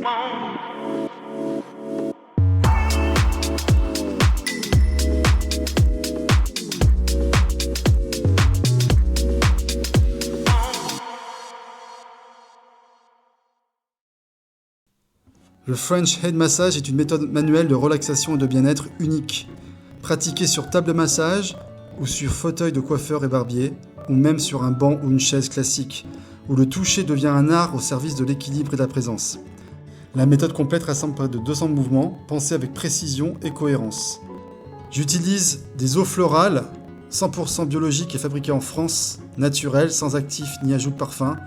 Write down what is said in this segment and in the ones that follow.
Le French Head Massage est une méthode manuelle de relaxation et de bien-être unique, pratiquée sur table de massage ou sur fauteuil de coiffeur et barbier, ou même sur un banc ou une chaise classique, où le toucher devient un art au service de l'équilibre et de la présence. La méthode complète rassemble près de 200 mouvements, pensés avec précision et cohérence. J'utilise des eaux florales, 100% biologiques et fabriquées en France, naturelles, sans actifs ni ajout de parfum,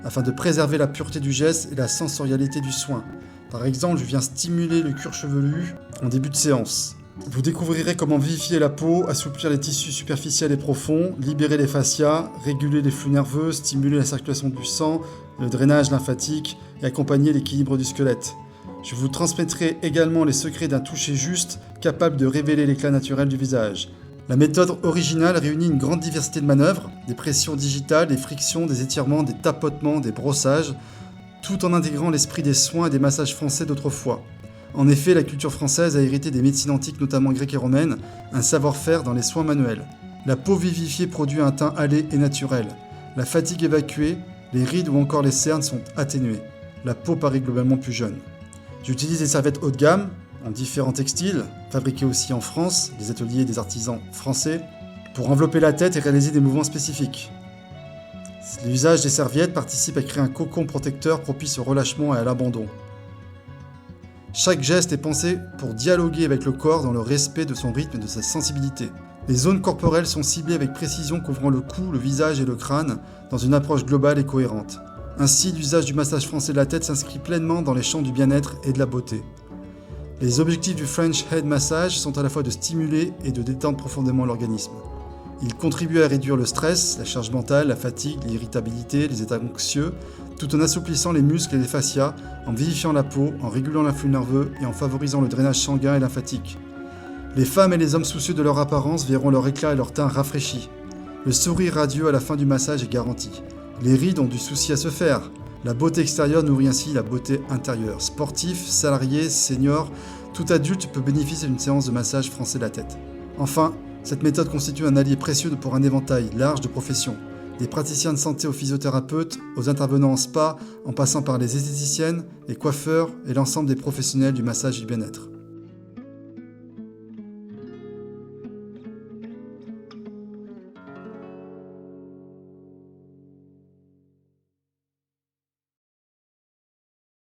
afin de préserver la pureté du geste et la sensorialité du soin. Par exemple, je viens stimuler le cuir chevelu en début de séance. Vous découvrirez comment vivifier la peau, assouplir les tissus superficiels et profonds, libérer les fascias, réguler les flux nerveux, stimuler la circulation du sang, le drainage lymphatique et accompagner l'équilibre du squelette. Je vous transmettrai également les secrets d'un toucher juste, capable de révéler l'éclat naturel du visage. La méthode originale réunit une grande diversité de manœuvres, des pressions digitales, des frictions, des étirements, des tapotements, des brossages, tout en intégrant l'esprit des soins et des massages français d'autrefois. En effet, la culture française a hérité des médecines antiques, notamment grecques et romaines, un savoir-faire dans les soins manuels. La peau vivifiée produit un teint hâlé et naturel. La fatigue évacuée, les rides ou encore les cernes sont atténuées. La peau paraît globalement plus jeune. J'utilise des serviettes haut de gamme, en différents textiles, fabriqués aussi en France, des ateliers et des artisans français, pour envelopper la tête et réaliser des mouvements spécifiques. L'usage des serviettes participe à créer un cocon protecteur propice au relâchement et à l'abandon. Chaque geste est pensé pour dialoguer avec le corps dans le respect de son rythme et de sa sensibilité. Les zones corporelles sont ciblées avec précision couvrant le cou, le visage et le crâne dans une approche globale et cohérente. Ainsi, l'usage du massage français de la tête s'inscrit pleinement dans les champs du bien-être et de la beauté. Les objectifs du French Head Massage sont à la fois de stimuler et de détendre profondément l'organisme. Il contribue à réduire le stress, la charge mentale, la fatigue, l'irritabilité, les états anxieux, tout en assouplissant les muscles et les fascias, en vivifiant la peau, en régulant l'influx nerveux et en favorisant le drainage sanguin et lymphatique. Les femmes et les hommes soucieux de leur apparence verront leur éclat et leur teint rafraîchis. Le sourire radieux à la fin du massage est garanti. Les rides ont du souci à se faire. La beauté extérieure nourrit ainsi la beauté intérieure. Sportifs, salariés, seniors, tout adulte peut bénéficier d'une séance de massage français de la tête. Enfin, cette méthode constitue un allié précieux pour un éventail large de professions. Des praticiens de santé aux physiothérapeutes, aux intervenants en spa, en passant par les esthéticiennes, les coiffeurs et l'ensemble des professionnels du massage et du bien-être.